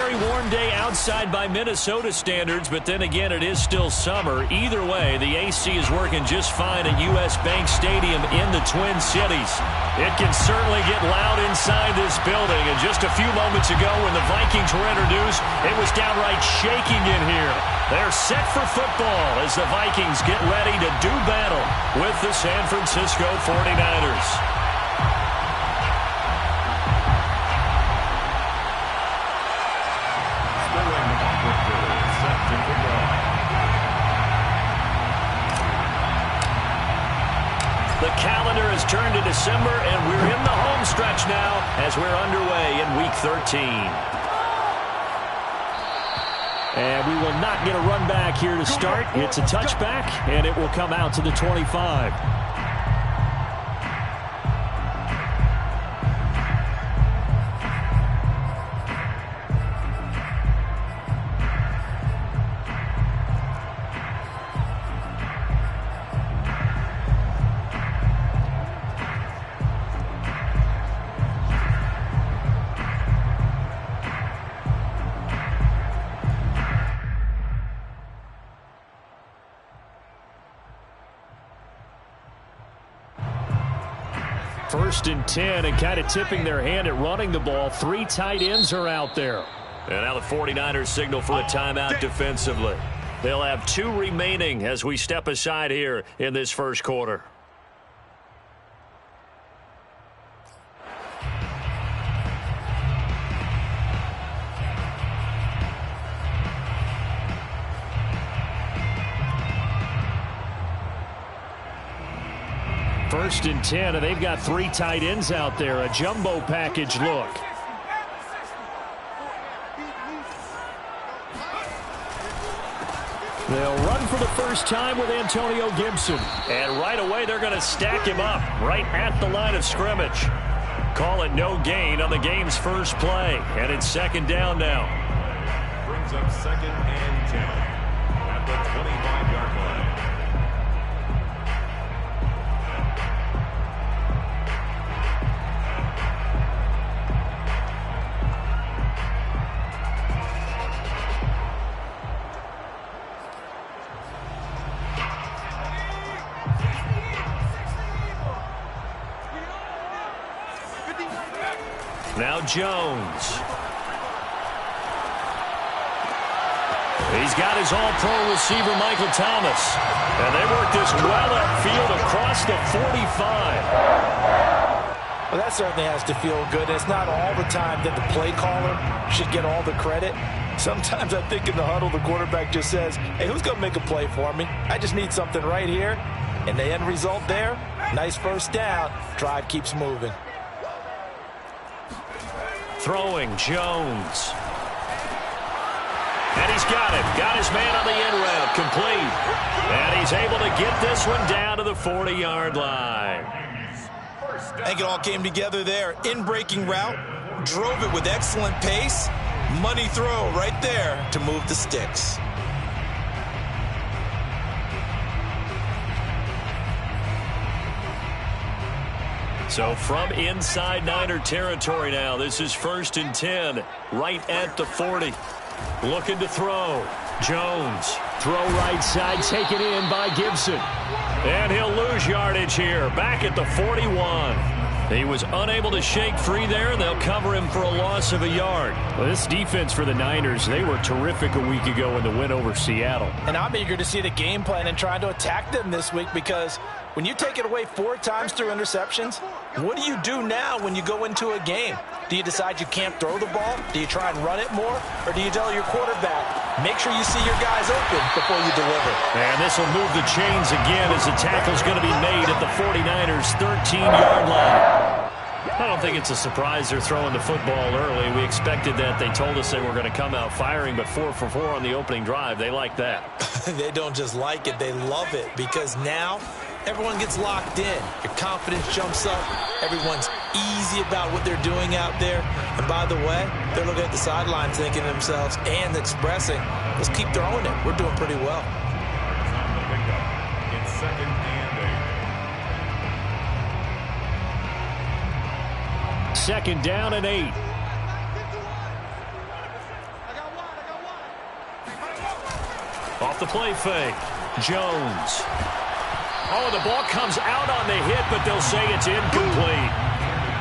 very warm day outside by Minnesota standards, but then again, it is still summer. Either way, the AC is working just fine at U.S. Bank Stadium in the Twin Cities. It can certainly get loud inside this building, and just a few moments ago when the Vikings were introduced, it was downright shaking in here. They're set for football as the Vikings get ready to do battle with the San Francisco 49ers. The calendar has turned to December, and we're in the home stretch now as we're underway in Week 13. And we will not get a run back here to start. It's a touchback, and it will come out to the 25. First and 10, and kind of tipping their hand at running the ball. 3 tight ends are out there. And now the 49ers signal for a timeout defensively. They'll have 2 remaining as we step aside here in this first quarter. First and 10, and they've got 3 tight ends out there. A jumbo package look. They'll run for the first time with Antonio Gibson. And right away, they're going to stack him up right at the line of scrimmage. Call it no gain on the game's first play. And it's second down now. Brings up second and 10 at the 25-yard line. Now Jones. He's got his all-pro receiver, Michael Thomas. And they work this well upfield across the 45. Well, that certainly has to feel good. It's not all the time that the play caller should get all the credit. Sometimes I think in the huddle, the quarterback just says, hey, who's going to make a play for me? I just need something right here. And the end result there, nice first down. Drive keeps moving. Throwing Jones. And he's got it. Got his man on the in route. Complete. And he's able to get this one down to the 40-yard line. I think it all came together there. In-breaking route. Drove it with excellent pace. Money throw right there to move the sticks. So from inside Niner territory now, this is first and 10, right at the 40. Looking to throw. Jones. Throw right side, taken in by Gibson. And he'll lose yardage here, back at the 41. He was unable to shake free there, and they'll cover him for a loss of a yard. Well, this defense for the Niners, they were terrific a week ago in the win over Seattle. And I'm eager to see the game plan and trying to attack them this week, because when you take it away 4 times through interceptions, what do you do now when you go into a game? Do you decide you can't throw the ball? Do you try and run it more? Or do you tell your quarterback, make sure you see your guys open before you deliver? And this will move the chains again as the tackle's going to be made at the 49ers' 13-yard line. I don't think it's a surprise they're throwing the football early. We expected that. They told us they were going to come out firing, but 4 for 4 on the opening drive. They like that. They don't just like it, they love it, because now everyone gets locked in. Your confidence jumps up. Everyone's easy about what they're doing out there. And by the way, they're looking at the sideline thinking to themselves and expressing, let's keep throwing it. We're doing pretty well. It's second and 8. Second down and 8. off the play fake. Jones. Oh, the ball comes out on the hit, but they'll say it's incomplete.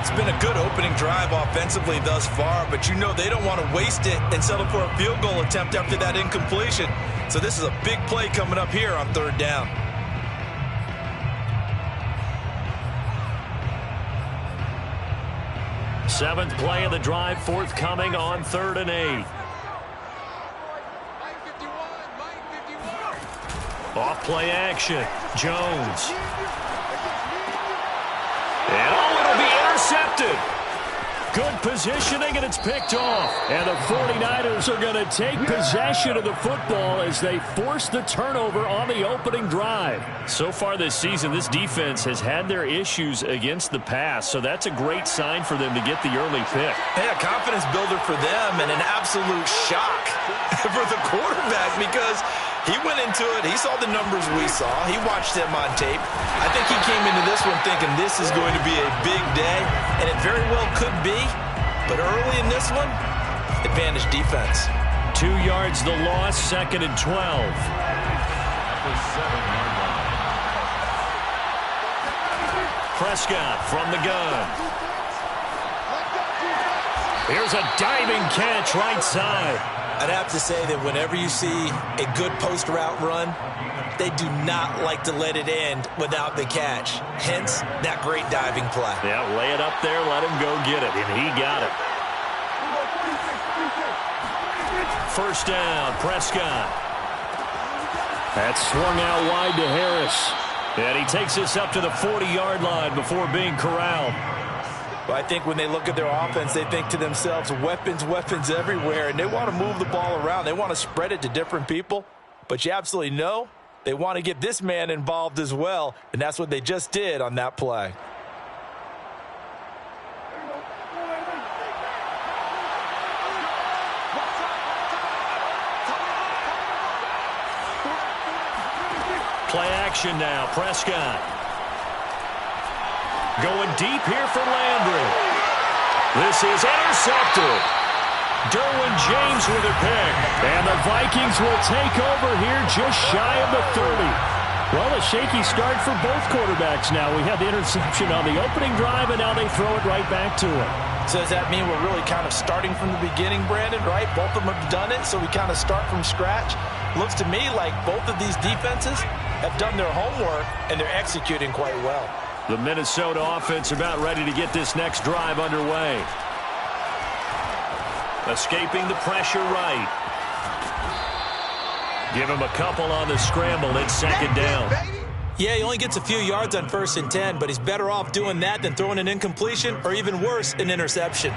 It's been a good opening drive offensively thus far, but you know they don't want to waste it and settle for a field goal attempt after that incompletion. So this is a big play coming up here on third down. Seventh play of the drive, forthcoming on 3rd and 8. Off play action. Jones. And it'll be intercepted. Good positioning, and it's picked off. And the 49ers are going to take possession of the football as they force the turnover on the opening drive. So far this season, this defense has had their issues against the pass, so that's a great sign for them to get the early pick. Yeah, confidence builder for them and an absolute shock for the quarterback because he went into it. He saw the numbers we saw. He watched them on tape. I think he came into this one thinking this is going to be a big day, and it very well could be. But early in this one, advantage defense. 2 yards the loss, 2nd and 12. At the 7-yard line. Prescott from the gun. Here's a diving catch right side. I'd have to say that whenever you see a good post route run, they do not like to let it end without the catch. Hence, that great diving play. Yeah, lay it up there, let him go get it, and he got it. First down, Prescott. That's swung out wide to Harris. And he takes this up to the 40-yard line before being corralled. But I think when they look at their offense, they think to themselves, weapons, weapons everywhere, and they want to move the ball around. They want to spread it to different people, but you absolutely know they want to get this man involved as well, and that's what they just did on that play. Play action now, Prescott. Going deep here for Landry. This is intercepted. Derwin James with a pick. And the Vikings will take over here just shy of the 30. Well, a shaky start for both quarterbacks now. We had the interception on the opening drive, and now they throw it right back to him. So does that mean we're really kind of starting from the beginning, Brandon, right? Both of them have done it, so we kind of start from scratch. Looks to me like both of these defenses have done their homework, and they're executing quite well. The Minnesota offense about ready to get this next drive underway. Escaping the pressure right. Give him a couple on the scramble. It's 2nd down. Yeah, he only gets a few yards on 1st and 10, but he's better off doing that than throwing an incompletion or even worse, an interception.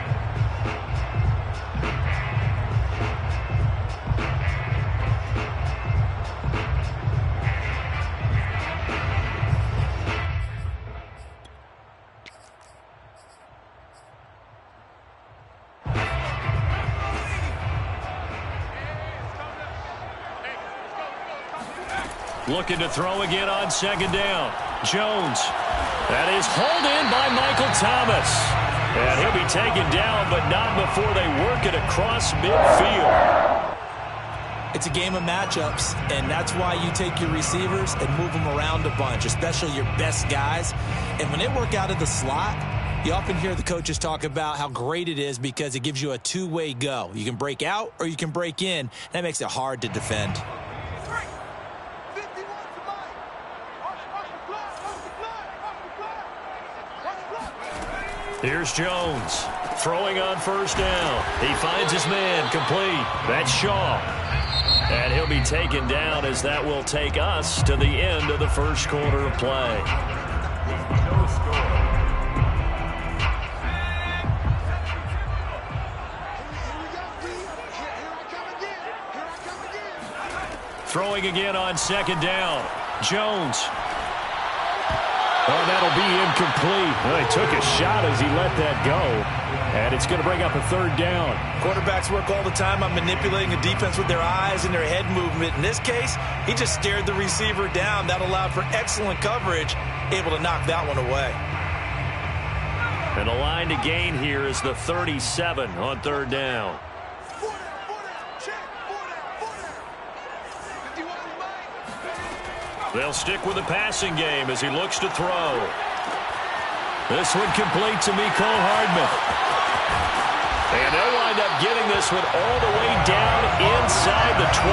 Looking to throw again on 2nd down. Jones. That is hauled in by Michael Thomas. And he'll be taken down, but not before they work it across midfield. It's a game of matchups, and that's why you take your receivers and move them around a bunch, especially your best guys. And when they work out of the slot, you often hear the coaches talk about how great it is because it gives you a two-way go. You can break out or you can break in. That makes it hard to defend. Here's Jones throwing on 1st down. He finds his man complete. That's Shaw. And he'll be taken down as that will take us to the end of the 1st quarter of play. No score. Throwing again on 2nd down. Jones. Oh, that'll be incomplete. Well, he took a shot as he let that go. And it's going to bring up a 3rd down. Quarterbacks work all the time on manipulating a defense with their eyes and their head movement. In this case, he just stared the receiver down. That allowed for excellent coverage, able to knock that one away. And the line to gain here is the 37 on 3rd down. They'll stick with the passing game as he looks to throw. This one complete to Mecole Hardman. And they'll wind up getting this one all the way down inside the 20.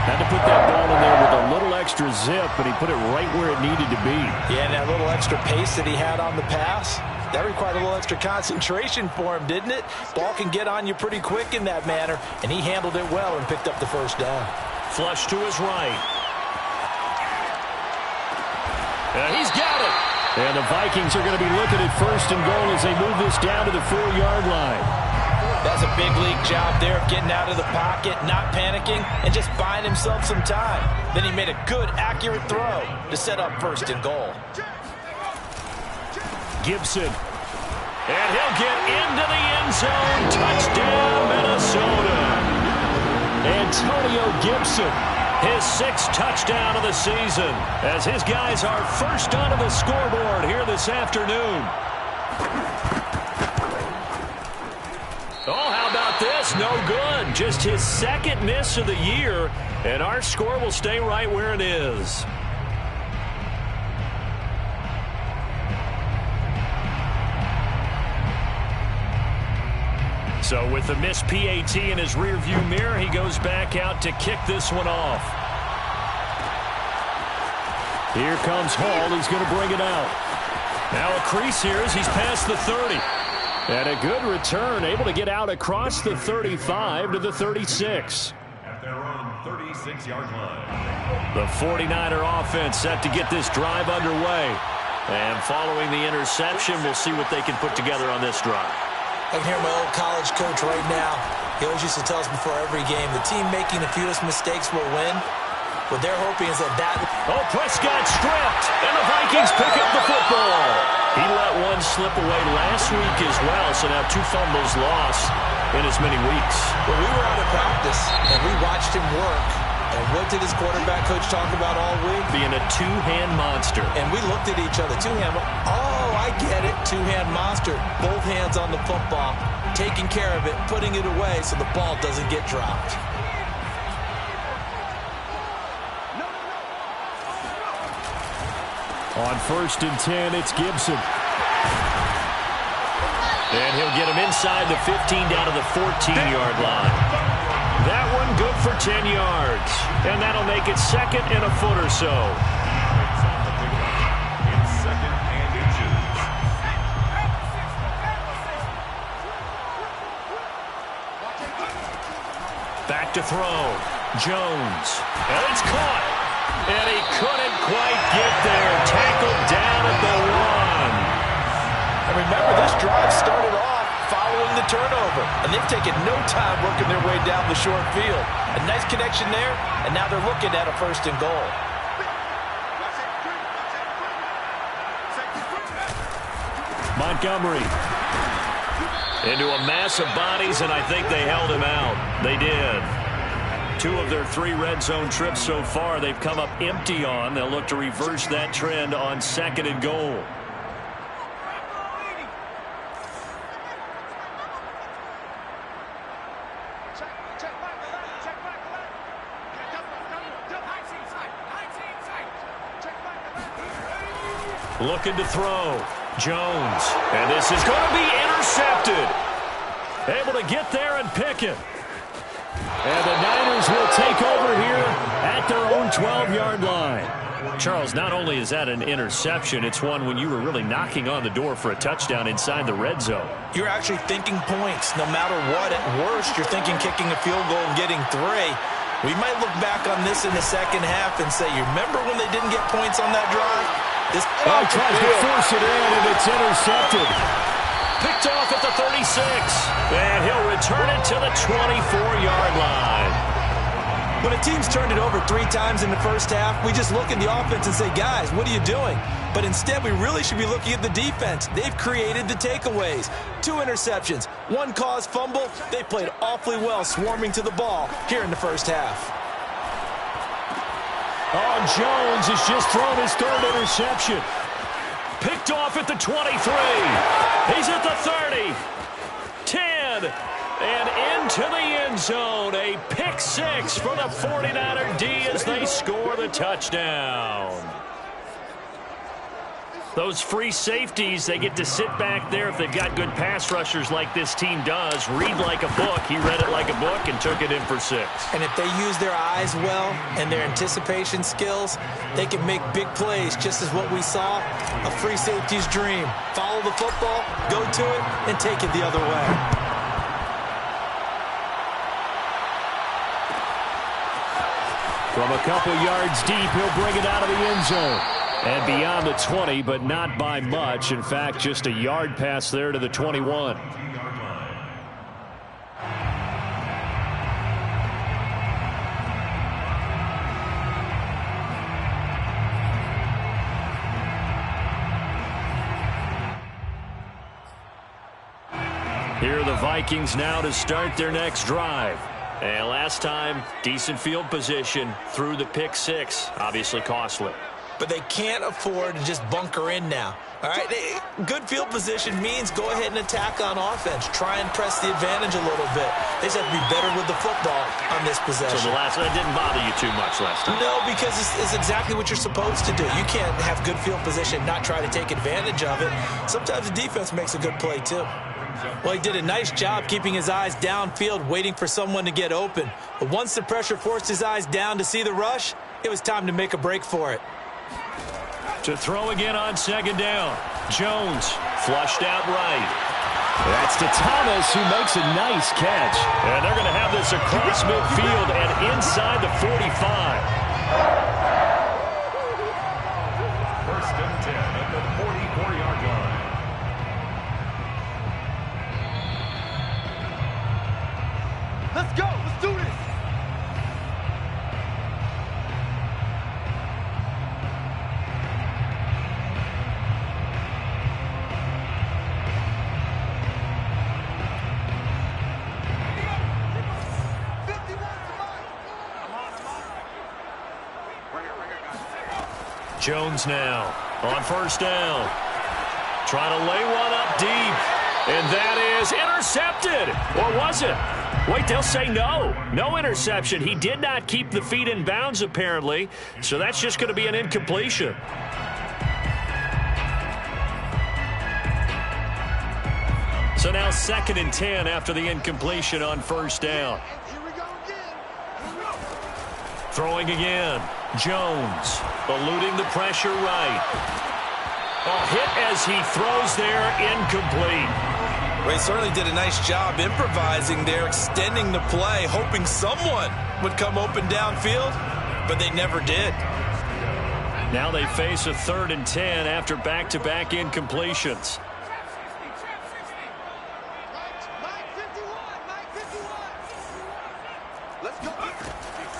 Had to put that ball in there with a little extra zip, but he put it right where it needed to be. Yeah, and that little extra pace that he had on the pass, that required a little extra concentration for him, didn't it? Ball can get on you pretty quick in that manner, and he handled it well and picked up the first down. Flush to his right. He's got it. And the Vikings are going to be looking at first and goal as they move this down to the 4-yard line. That's a big league job there of getting out of the pocket, not panicking, and just buying himself some time. Then he made a good, accurate throw to set up first and goal. Gibson. And he'll get into the end zone. Touchdown, Minnesota. Antonio Gibson, his 6th touchdown of the season, as his guys are first onto the scoreboard here this afternoon. Oh, how about this? No good. Just his 2nd miss of the year, and our score will stay right where it is. So with the missed PAT in his rearview mirror, he goes back out to kick this one off. Here comes Hall. He's going to bring it out. Now a crease here as he's past the 30. And a good return, able to get out across the 35 to the 36. At their own 36-yard line. The 49er offense set to get this drive underway. And following the interception, we'll see what they can put together on this drive. I can hear my old college coach right now. He always used to tell us before every game, the team making the fewest mistakes will win. What they're hoping is that... Oh, Prescott stripped, and the Vikings pick up the football. He let one slip away last week as well, so now 2 fumbles lost in as many weeks. Well, we were out of practice, and we watched him work. And what did his quarterback coach talk about all week? Being a 2-hand monster. And we looked at each other. 2-hand. Oh, I get it. 2-hand monster. Both hands on the football, taking care of it, putting it away so the ball doesn't get dropped. On 1st and 10, it's Gibson. And he'll get him inside the 15 down to the 14-yard line. That one good for 10 yards. And that'll make it 2nd and a foot or so. It's 2nd and inches. Back to throw. Jones. And it's caught. And he couldn't quite get there. Tackled down at the 1. And remember, this drive started off following the turnover, and they've taken no time working their way down the short field. A nice connection there, and now they're looking at a 1st and goal. Montgomery. Into a mass of bodies, and I think they held him out. They did. 2 of their 3 red zone trips so far they've come up empty on. They'll look to reverse that trend on 2nd and goal. Looking to throw. Jones. And this is going to be intercepted. Able to get there and pick it. And the Niners will take over here at their own 12-yard line. Charles, not only is that an interception, it's one when you were really knocking on the door for a touchdown inside the red zone. You're actually thinking points. No matter what, at worst, you're thinking kicking a field goal and getting 3. We might look back on this in the second half and say, you remember when they didn't get points on that drive? This tries to force it in, and it's intercepted. Picked off at the 36, and he'll return it to the 24-yard line. When a team's turned it over 3 times in the first half, we just look at the offense and say, guys, what are you doing? But instead, we really should be looking at the defense. They've created the takeaways. 2 interceptions, 1 caused fumble. They played awfully well swarming to the ball here in the first half. Oh, Jones has just thrown his 3rd interception. Picked off at the 23. He's at the 30. 10. And into the end zone. A pick six for the 49er D as they score the touchdown. Those free safeties, they get to sit back there if they've got good pass rushers like this team does. Read like a book. He read it like a book and took it in for six. And if they use their eyes well and their anticipation skills, they can make big plays, just as what we saw, a free safety's dream. Follow the football, go to it, and take it the other way. From a couple yards deep, he'll bring it out of the end zone. And beyond the 20, but not by much. In fact, just a yard pass there to the 21. Here are the Vikings now to start their next drive. And last time, decent field position through the pick six. Obviously costly. But they can't afford to just bunker in now. All right, good field position means go ahead and attack on offense. Try and press the advantage a little bit. They just have to be better with the football on this possession. So that didn't bother you too much last time? No, because it's exactly what you're supposed to do. You can't have good field position and not try to take advantage of it. Sometimes the defense makes a good play, too. Well, he did a nice job keeping his eyes downfield, waiting for someone to get open. But once the pressure forced his eyes down to see the rush, it was time to make a break for it. To throw again on second down. Jones flushed out right. That's to Thomas, who makes a nice catch. And they're going to have this across midfield and inside the 45. First and 10 at the 44-yard line. Let's go. Let's do this. Jones now on first down. Trying to lay one up deep. And that is intercepted. Or was it? Wait, they'll say no. No interception. He did not keep the feet in bounds, apparently. So that's just going to be an incompletion. So now 2nd and 10 after the incompletion on first down. Throwing again. Jones eluding the pressure right. A hit as he throws there, incomplete. Well, he certainly did a nice job improvising there, extending the play, hoping someone would come open downfield, but they never did. Now they face a 3rd and 10 after back-to-back incompletions.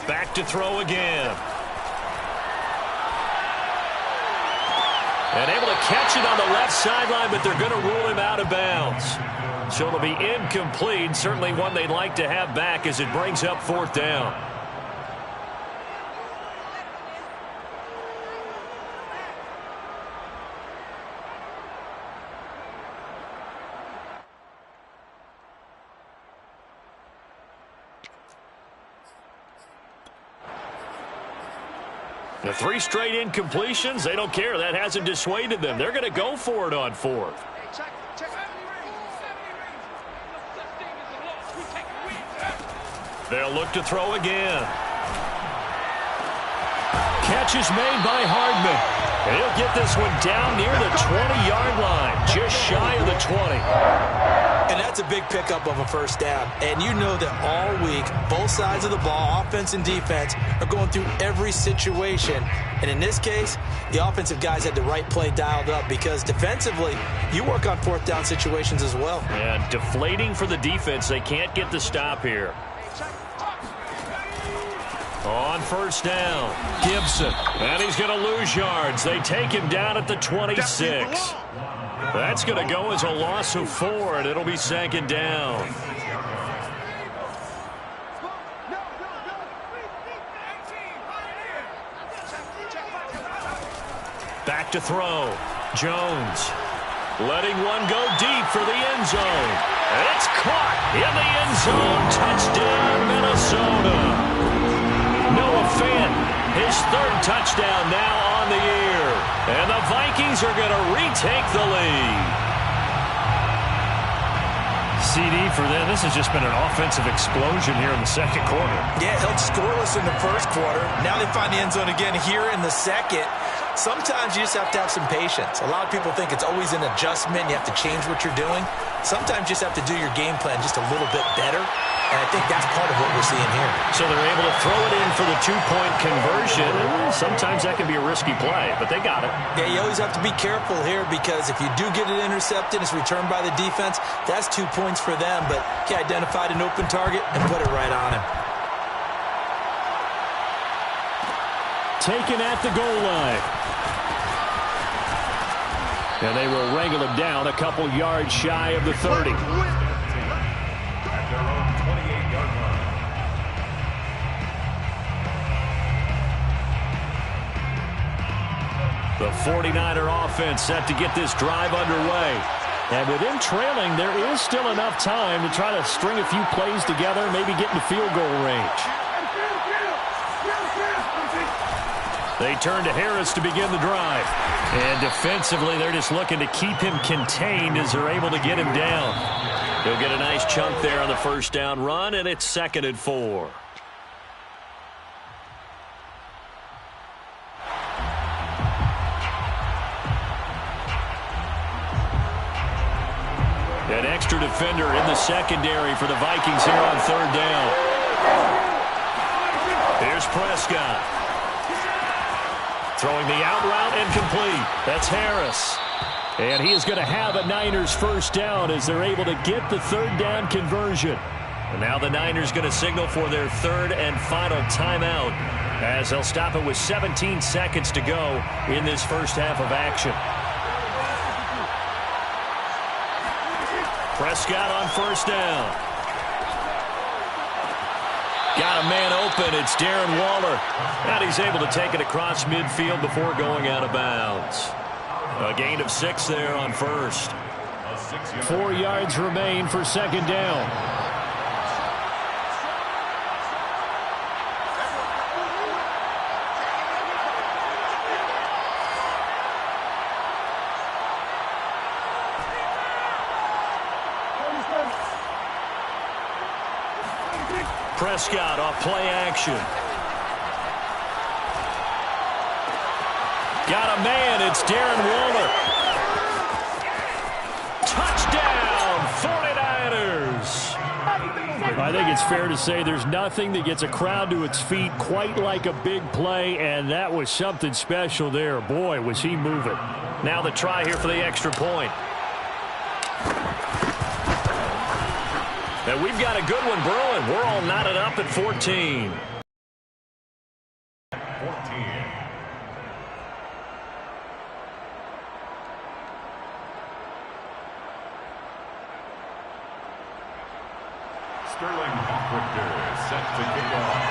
Back to throw again. And able to catch it on the left sideline, but they're going to rule him out of bounds. So it'll be incomplete. Certainly one they'd like to have back as it brings up 4th down. The 3 straight incompletions, they don't care. That hasn't dissuaded them. They're going to go for it on 4th. They'll look to throw again. Catch is made by Hardman. And he'll get this one down near the 20-yard line, just shy of the 20. And that's a big pickup of a first down. And you know that all week, both sides of the ball, offense and defense, are going through every situation. And in this case, the offensive guys had the right play dialed up because defensively, you work on 4th down situations as well. And deflating for the defense. They can't get the stop here. On first down, Gibson. And he's going to lose yards. They take him down at the 26. That's going to go as a loss of 4, and it'll be 2nd down. Back to throw. Jones. letting one go deep for the end zone. And it's caught in the end zone. Touchdown, Minnesota. Noah Fant, his third touchdown now on the year. And the Vikings are going to retake the lead. CD for them. This has just been an offensive explosion here in the second quarter. Yeah, held scoreless in the first quarter. Now they find the end zone again here in the second. Sometimes you just have to have some patience. A lot of people think it's always an adjustment. You have to change what you're doing. Sometimes you just have to do your game plan just a little bit better. And I think that's part of what we're seeing here. So they're able to throw it in for the two-point conversion. Sometimes that can be a risky play, but they got it. Yeah, you always have to be careful here because if you do get it intercepted, it's returned by the defense, that's 2 points for them. But he identified an open target and put it right on him. Taken at the goal line. And they will wrangle him down a couple yards shy of the 30. The 49er offense set to get this drive underway. And with him trailing, there is still enough time to try to string a few plays together, maybe get into field goal range. They turn to Harris to begin the drive. And defensively, they're just looking to keep him contained as they're able to get him down. He'll get a nice chunk there on the first down run, and it's 2nd and 4. An extra defender in the secondary for the Vikings here on 3rd down. Here's Prescott. Throwing the out route and complete. That's Harris. And he is going to have a Niners first down as they're able to get the 3rd down conversion. And now the Niners going to signal for their 3rd and final timeout as they'll stop it with 17 seconds to go in this first half of action. Prescott on 1st down. Got a man open. It's Darren Waller. And he's able to take it across midfield before going out of bounds. A gain of 6 there on 1st. 4 yards remain for 2nd down. Prescott off play action. Got a man. It's Darren Waller. Touchdown, 49ers. I think it's fair to say there's nothing that gets a crowd to its feet quite like a big play, and that was something special there. Boy, was he moving. Now the try here for the extra point. And we've got a good one brewing. We're all knotted up at 14. 14. Sterling Hawkwictor set to kick off.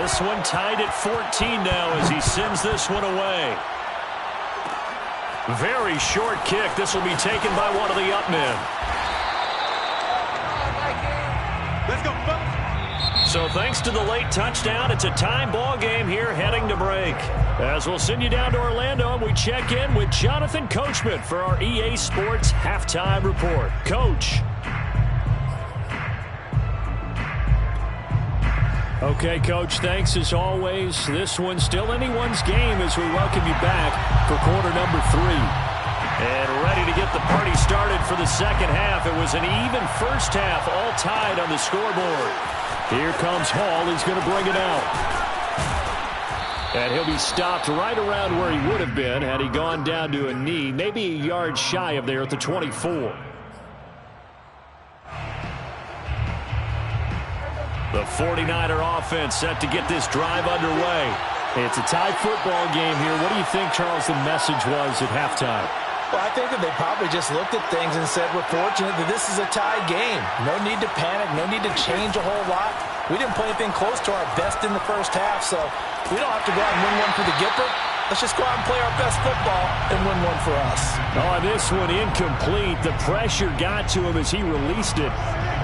This one tied at 14 now as he sends this one away. Very short kick. This will be taken by one of the up men. Let's go, fellas. So thanks to the late touchdown, it's a time ball game here heading to break. As we'll send you down to Orlando and we check in with Jonathan Coachman for our EA Sports Halftime Report. Coach. Okay, Coach, thanks as always. This one's still anyone's game as we welcome you back for quarter number 3. And ready to get the party started for the second half. It was an even first half, all tied on the scoreboard. Here comes Hall. He's going to bring it out. And he'll be stopped right around where he would have been had he gone down to a knee, maybe a yard shy of there at the 24. The 49er offense set to get this drive underway. It's a tie football game here. What do you think, Charles, the message was at halftime? Well, I think that they probably just looked at things and said, we're fortunate that this is a tie game. No need to panic. No need to change a whole lot. We didn't play anything close to our best in the first half, so we don't have to go out and win one for the Gipper. let's just go out and play our best football and win one for us. On this one, incomplete. The pressure got to him as he released it,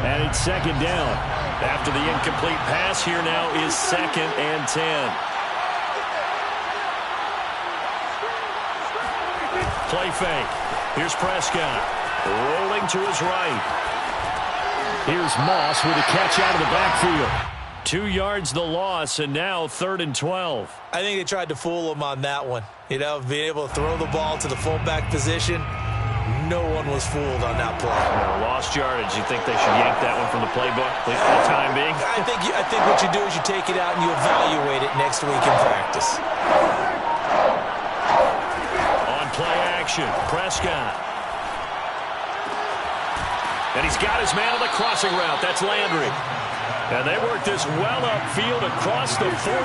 and it's second down. After the incomplete pass, here now is 2nd and 10. Play fake. Here's Prescott. Rolling to his right. Here's Moss with a catch out of the backfield. 2 yards the loss, and now 3rd and 12. I think they tried to fool him on that one. You know, being able to throw the ball to the fullback position. No one was fooled on that play. Lost yardage. You think they should yank that one from the playbook, at least for the time being? I think what you do is you take it out and you evaluate it next week in practice. On play action, Prescott. And he's got his man on the crossing route. That's Landry. And they work this well upfield across the 45. 26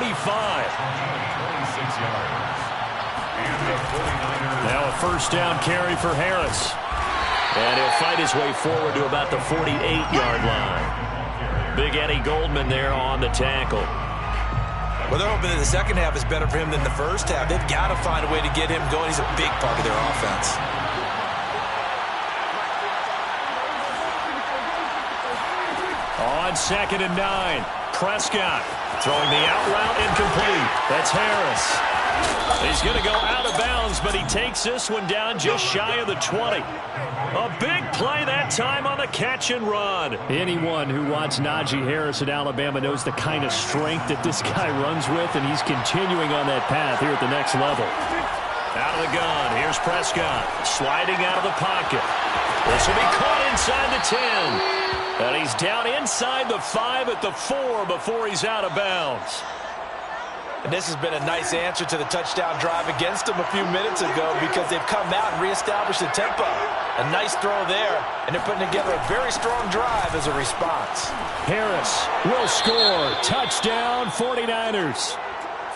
yards. And the 49ers. Now a first down carry for Harris. And he'll fight his way forward to about the 48-yard line. Big Eddie Goldman there on the tackle. Well, they're hoping that the second half is better for him than the first half. They've got to find a way to get him going. He's a big part of their offense. On 2nd and 9, Prescott throwing the out route incomplete. That's Harris. He's going to go out of bounds, but he takes this one down just shy of the 20. A big play that time on the catch and run. Anyone who watched Najee Harris at Alabama knows the kind of strength that this guy runs with, and he's continuing on that path here at the next level. Out of the gun, here's Prescott, sliding out of the pocket. This will be caught inside the 10. And he's down inside the 5 at the 4 before he's out of bounds. And this has been a nice answer to the touchdown drive against them a few minutes ago because they've come out and reestablished the tempo. A nice throw there, and they're putting together a very strong drive as a response. Harris will score. Touchdown, 49ers.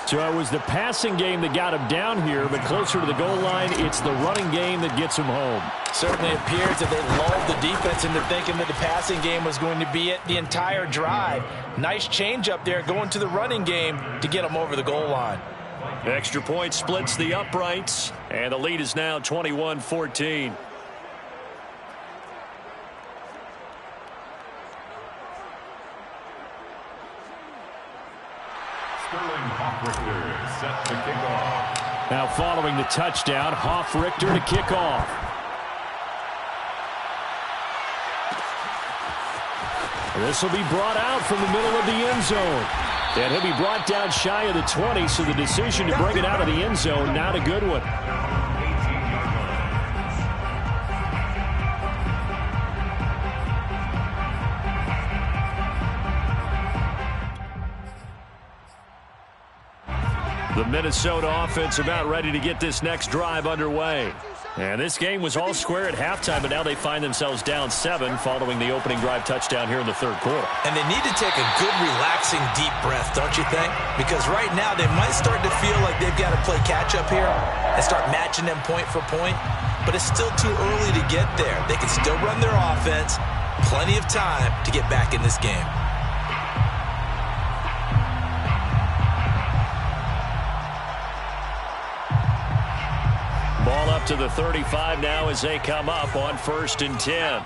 So it was the passing game that got him down here, but closer to the goal line, it's the running game that gets him home. Certainly appears that they lulled the defense into thinking that the passing game was going to be it the entire drive. Nice change up there going to the running game to get them over the goal line. Extra point splits the uprights, and the lead is now 21-14. Sterling Hoffrichter set to kick off. Now following the touchdown, Hoffrichter to kick off. This will be brought out from the middle of the end zone. And he'll be brought down shy of the 20, so the decision to bring it out of the end zone, not a good one. The Minnesota offense about ready to get this next drive underway. And this game was all square at halftime, but now they find themselves down 7 following the opening drive touchdown here in the 3rd quarter. And they need to take a good, relaxing, deep breath, don't you think? Because right now they might start to feel like they've got to play catch-up here and start matching them point for point. But it's still too early to get there. They can still run their offense. Plenty of time to get back in this game. Ball up to the 35 now as they come up on 1st and 10.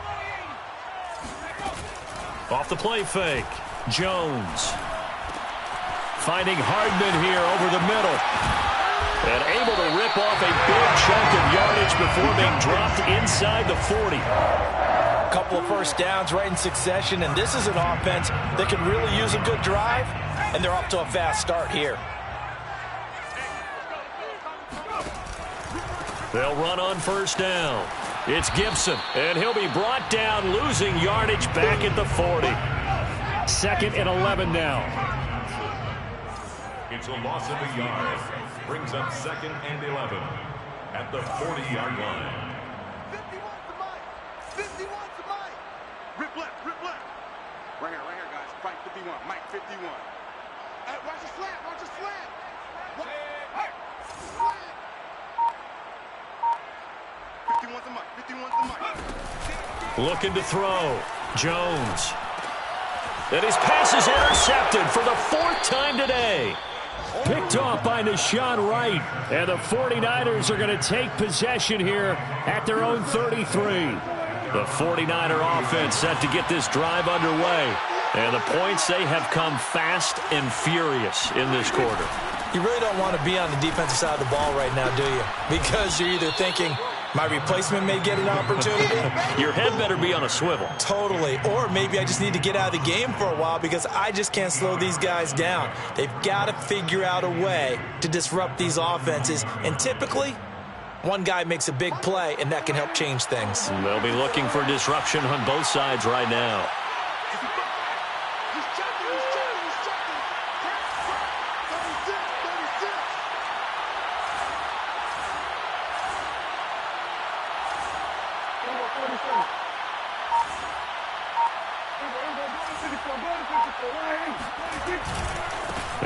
Off the play fake, Jones. Finding Hardman here over the middle. And able to rip off a big chunk of yardage before being dropped inside the 40. A couple of first downs right in succession, and this is an offense that can really use a good drive, and they're off to a fast start here. They'll run on 1st down. It's Gibson, and he'll be brought down, losing yardage back at the 40. 2nd and 11 now. It's a loss of a yard. Brings up 2nd and 11 at the 40-yard line. 51 to Mike. Rip left. Right here, guys. Fight 51. Mike 51. Watch the slant. Slant. 51 to Mike. Looking to throw. Jones. And his pass is intercepted for the 4th time today. Picked off by Nahshon Wright. And the 49ers are going to take possession here at their own 33. The 49er offense set to get this drive underway. And the points, they have come fast and furious in this quarter. You really don't want to be on the defensive side of the ball right now, do you? Because you're either thinking, my replacement may get an opportunity. Your head better be on a swivel. Totally. Or maybe I just need to get out of the game for a while because I just can't slow these guys down. They've got to figure out a way to disrupt these offenses. And typically, one guy makes a big play, and that can help change things. They'll be looking for disruption on both sides right now.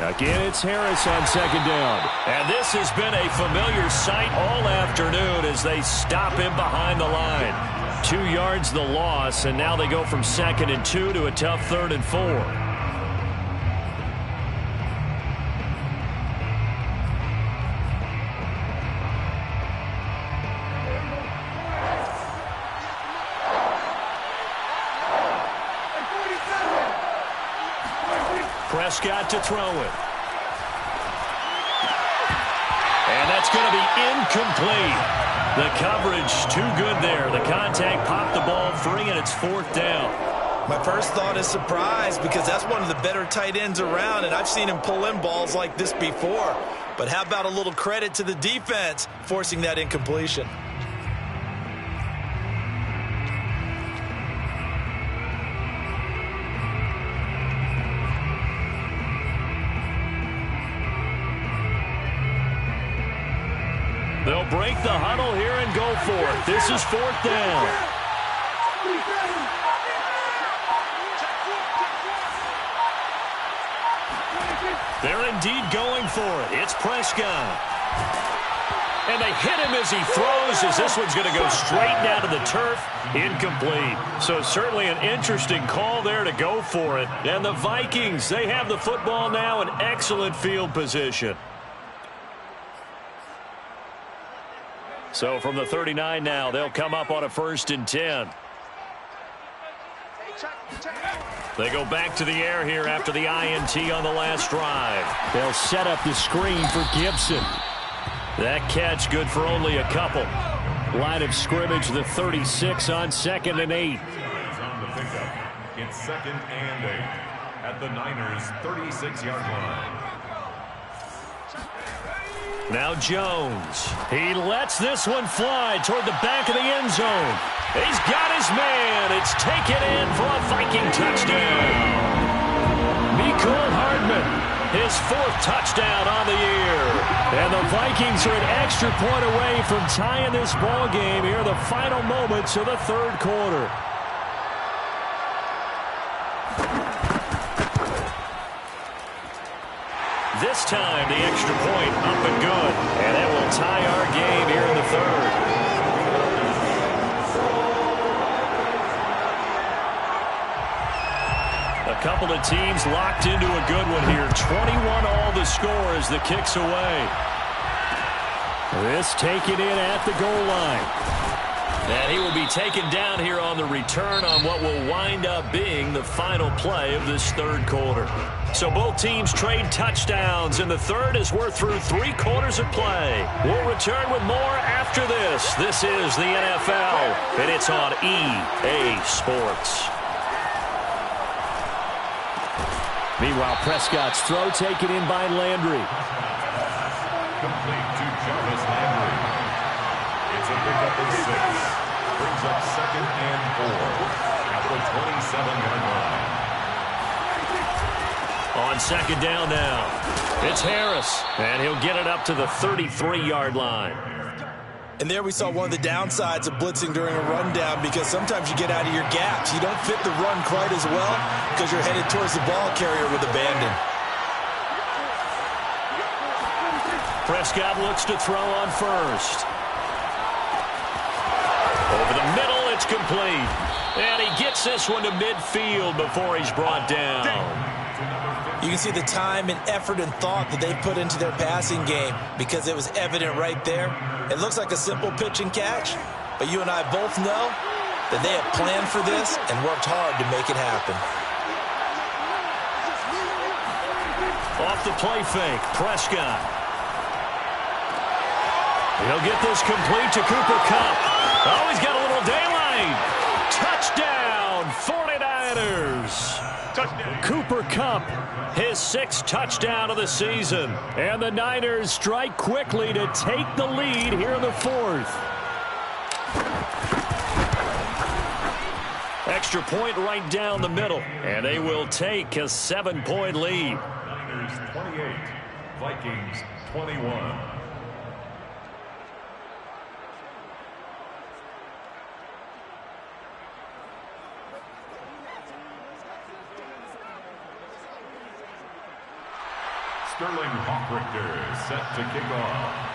Again, it's Harris on second down. And this has been a familiar sight all afternoon as they stop him behind the line. 2 yards the loss, and now they go from 2nd and 2 to a tough 3rd and 4. Prescott to throw it. And that's going to be incomplete. The coverage too good there. The contact popped the ball free, and it's 4th down. My first thought is surprise because that's one of the better tight ends around, and I've seen him pull in balls like this before. But how about a little credit to the defense forcing that incompletion? They'll break the huddle here and go for it. This is 4th down. They're indeed going for it. It's Prescott. And they hit him as he throws, as this one's going to go straight down to the turf. Incomplete. So certainly an interesting call there to go for it. And the Vikings, they have the football now in excellent field position. So from the 39 now, they'll come up on a 1st and 10. They go back to the air here after the INT on the last drive. They'll set up the screen for Gibson. That catch good for only a couple. Line of scrimmage, the 36 on 2nd and 8. On the pickup. It's 2nd and 8 at the Niners' 36-yard line. Now Jones. He lets this one fly toward the back of the end zone. He's got his man. It's taken in for a Viking touchdown. Mecole Hardman, his 4th touchdown on the year. And the Vikings are an extra point away from tying this ball game here in the final moments of the 3rd quarter. This time, the extra point up and good. And that will tie our game here in the 3rd. A couple of teams locked into a good one here. 21 all the score as the kick's away. This taken in at the goal line. And he will be taken down here on the return on what will wind up being the final play of this 3rd quarter. So both teams trade touchdowns in the 3rd as we're through 3 quarters of play. We'll return with more after this. This is the NFL, and it's on EA Sports. Meanwhile, Prescott's throw taken in by Landry. Complete to Jarvis Landry. It's a pickup of 6. Brings up 2nd and 4 at the 27-yard line. On 2nd down now, it's Harris, and he'll get it up to the 33-yard line. And there we saw one of the downsides of blitzing during a rundown because sometimes you get out of your gaps. You don't fit the run quite as well because you're headed towards the ball carrier with abandon. Prescott looks to throw on 1st. Over the middle, it's complete. And he gets this one to midfield before he's brought down. You can see the time and effort and thought that they put into their passing game because it was evident right there. It looks like a simple pitch and catch, but you and I both know that they have planned for this and worked hard to make it happen. Off the play fake, Prescott. He'll get this complete to Cooper Kupp. Oh, he's got a little daylight. Touchdown, 49ers. Touchdown. Cooper Kupp, his 6th touchdown of the season. And the Niners strike quickly to take the lead here in the 4th. Extra point right down the middle. And they will take a 7-point lead. Niners 28, Vikings 21. Sterling Hawkrichter set to kick off.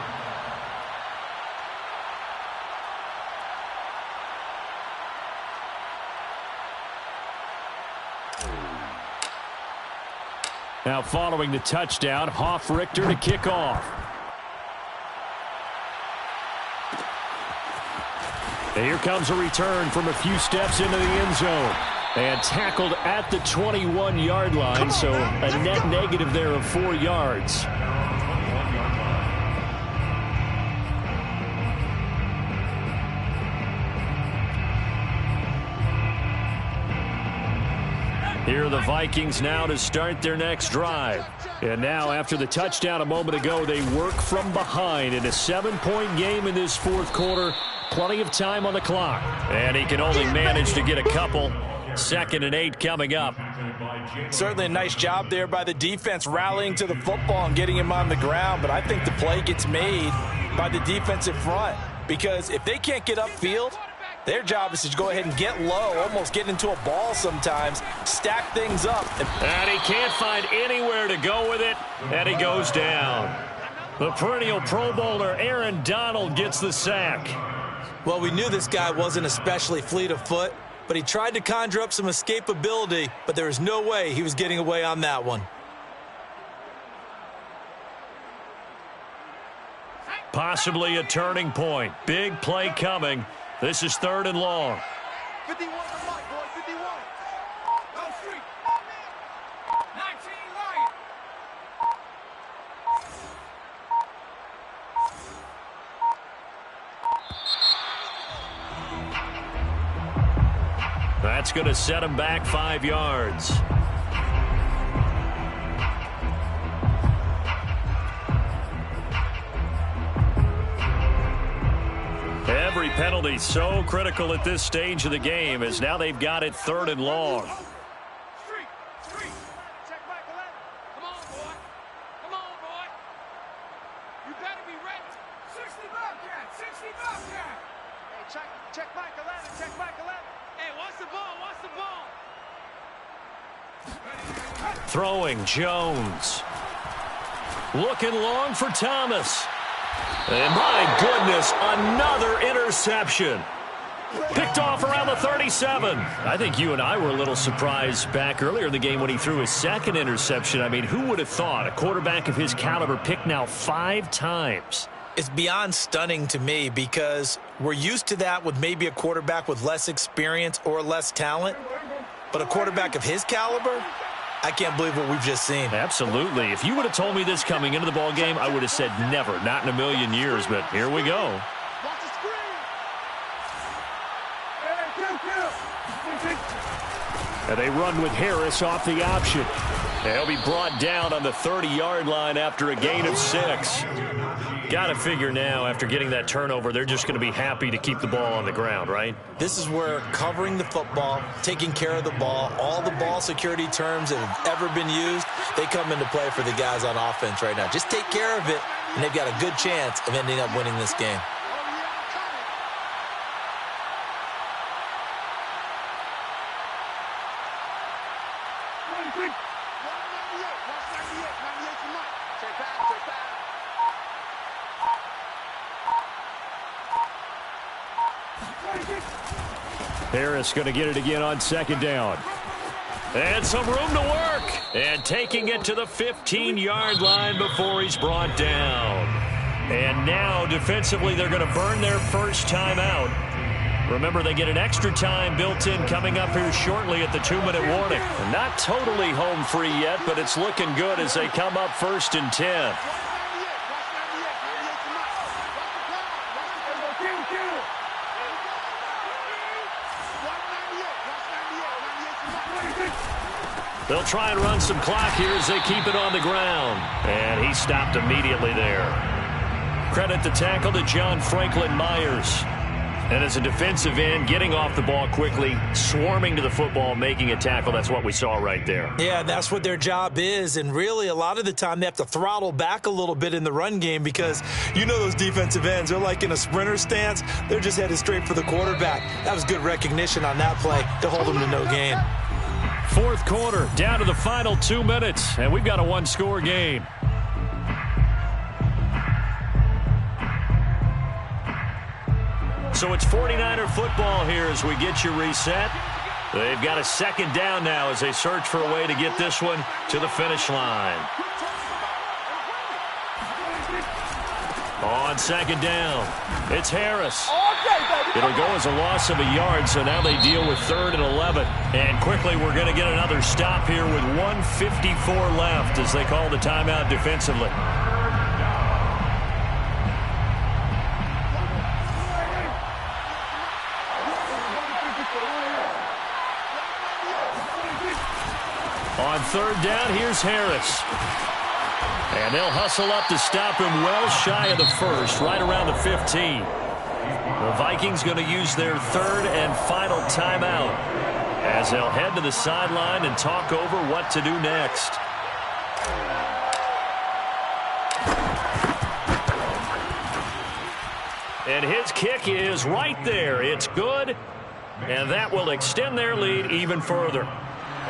Now following the touchdown, Hofrichter to kick off. And here comes a return from a few steps into the end zone. And tackled at the 21-yard line, so a net negative there of 4 yards. Here are the Vikings now to start their next drive. And now after the touchdown a moment ago, they work from behind in a 7-point game in this 4th quarter. Plenty of time on the clock. And he can only manage to get a couple. 2nd and 8 coming up. Certainly a nice job there by the defense rallying to the football and getting him on the ground. But I think the play gets made by the defensive front. Because if they can't get upfield, their job is to go ahead and get low, almost get into a ball sometimes, stack things up. And he can't find anywhere to go with it, and he goes down. The perennial Pro Bowler Aaron Donald gets the sack. Well, we knew this guy wasn't especially fleet of foot, but he tried to conjure up some escapability, but there was no way he was getting away on that one. Possibly a turning point. Big play coming. This is 3rd and long. 51 to Mike, boy, 51. Go street. 19 Lion. That's going to set him back 5 yards. Every penalty so critical at this stage of the game as now they've got it 3rd and long. Street. Check Mike 11. Come on, boy. Come on, boy. You better be ready. 60 Bobcat. 60 Bobcat. Hey, check Mike 11. Check Mike 11. Hey, what's the ball? What's the ball? Throwing Jones. Looking long for Thomas. And my goodness, another interception. Picked off around the 37. I think you and I were a little surprised back earlier in the game when he threw his 2nd interception. I mean, who would have thought a quarterback of his caliber picked now 5 times? It's beyond stunning to me because we're used to that with maybe a quarterback with less experience or less talent. But a quarterback of his caliber, I can't believe what we've just seen. Absolutely. If you would have told me this coming into the ball game, I would have said never, not in a million years. But here we go. Watch the screen. And they run with Harris off the option. They'll be brought down on the 30-yard line after a gain of 6. Got to figure now, after getting that turnover, they're just going to be happy to keep the ball on the ground, right? This is where covering the football, taking care of the ball, all the ball security terms that have ever been used, they come into play for the guys on offense right now. Just take care of it, and they've got a good chance of ending up winning this game. Harris going to get it again on 2nd down. And some room to work. And taking it to the 15-yard line before he's brought down. And now, defensively, they're going to burn their first timeout. Remember, they get an extra time built in coming up here shortly at the 2-minute warning. Not totally home free yet, but it's looking good as they come up 1st and 10. They'll try and run some clock here as they keep it on the ground. And he stopped immediately there. Credit the tackle to John Franklin Myers. And as a defensive end, getting off the ball quickly, swarming to the football, making a tackle, that's what we saw right there. Yeah, that's what their job is. And really, a lot of the time, they have to throttle back a little bit in the run game because you know those defensive ends, they're like in a sprinter stance. They're just headed straight for the quarterback. That was good recognition on that play to hold them to no gain. 4th quarter, down to the final 2 minutes, and we've got a 1-score game. So it's 49er football here as we get you reset. They've got a 2nd down now as they search for a way to get this one to the finish line. On 2nd down, it's Harris. It'll go as a loss of a yard, so now they deal with 3rd and 11. And quickly, we're going to get another stop here with 1:54 left as they call the timeout defensively. On 3rd down, here's Harris. And they'll hustle up to stop him well shy of the 1st, right around the 15. The Vikings going to use their 3rd and final timeout as they'll head to the sideline and talk over what to do next. And his kick is right there. It's good, and that will extend their lead even further.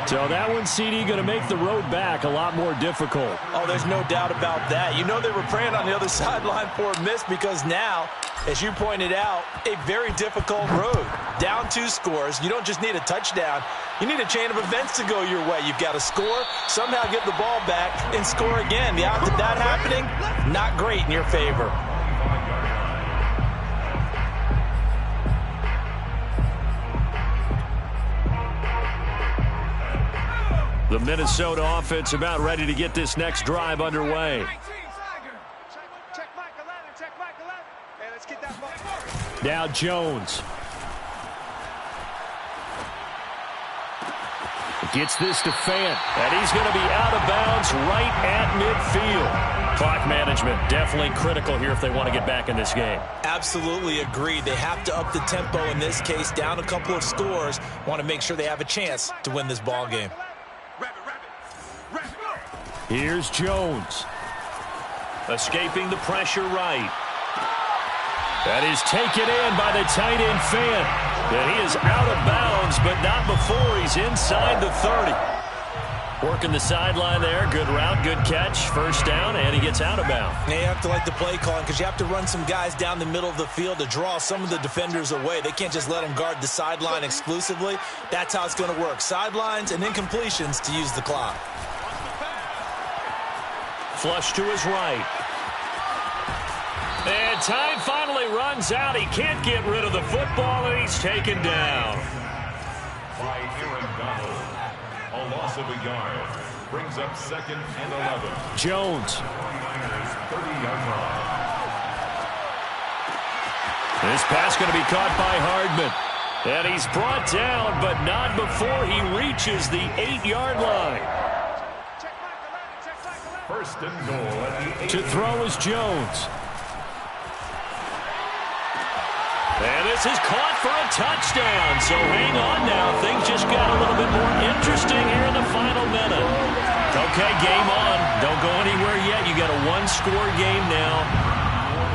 So that one, CD, going to make the road back a lot more difficult. Oh, there's no doubt about that. You know they were praying on the other sideline for a miss because now, as you pointed out, a very difficult road. Down 2 scores. You don't just need a touchdown. You need a chain of events to go your way. You've got to score, somehow get the ball back, and score again. The odds of that happening, not great in your favor. The Minnesota offense about ready to get this next drive underway. Now Jones. Gets this to Fant, and he's going to be out of bounds right at midfield. Clock management definitely critical here if they want to get back in this game. Absolutely agreed. They have to up the tempo in this case, down a couple of scores. Want to make sure they have a chance to win this ball game. Here's Jones. Escaping the pressure right. That is taken in by the tight end Fant. And he is out of bounds, but not before he's inside the 30. Working the sideline there. Good route, good catch. 1st down, and he gets out of bounds. You have to like the play calling because you have to run some guys down the middle of the field to draw some of the defenders away. They can't just let them guard the sideline exclusively. That's how it's going to work. Sidelines and incompletions to use the clock. Flush to his right. And time finally runs out. He can't get rid of the football, and he's taken down. By Aaron Donald. A loss of a yard. Brings up 2nd and 11. Jones. 30-yard line. This pass going to be caught by Hardman. And he's brought down, but not before he reaches the 8-yard line. 1st and goal at the 8. To throw is Jones. And this is caught for a touchdown. So hang on now. Things just got a little bit more interesting here in the final minute. Okay, game on. Don't go anywhere yet. You got a 1-score game now.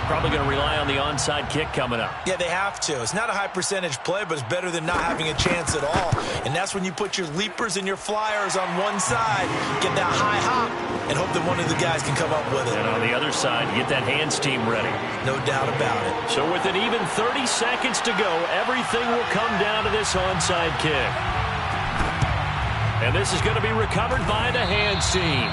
Probably going to rely on the onside kick coming up. Yeah, they have to. It's not a high percentage play, but it's better than not having a chance at all. And that's when you put your leapers and your flyers on one side, get that high hop, and hope that one of the guys can come up with it. And on the other side, get that hands team ready. No doubt about it. So with an even 30 seconds to go, everything will come down to this onside kick. And this is going to be recovered by the hands team.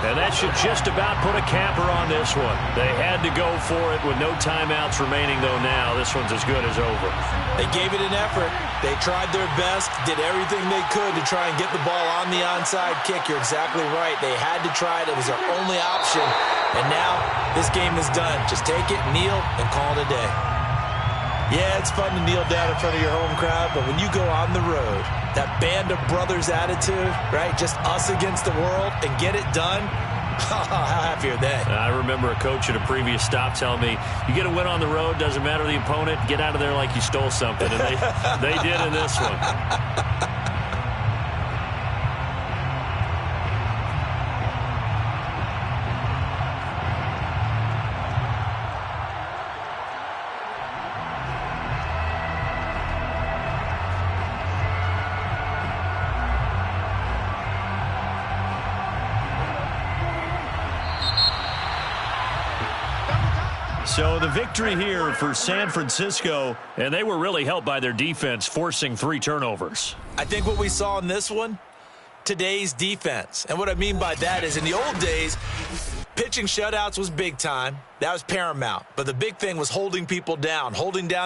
And that should just about put a capper on this one. They had to go for it with no timeouts remaining, though now this one's as good as over. They gave it an effort. They tried their best, did everything they could to try and get the ball on the onside kick. You're exactly right. They had to try it. It was their only option. And now this game is done. Just take it, kneel, and call it a day. Yeah, it's fun to kneel down in front of your home crowd, but when you go on the road, that band of brothers attitude, right, just us against the world, and get it done, how happy are they? I remember a coach at a previous stop telling me, you get a win on the road, doesn't matter the opponent, get out of there like you stole something. And they did in this one. So the victory here for San Francisco, and they were really helped by their defense, forcing 3 turnovers. I think what we saw in this one, today's defense. And what I mean by that is in the old days, pitching shutouts was big time. That was paramount. But the big thing was holding people down, holding down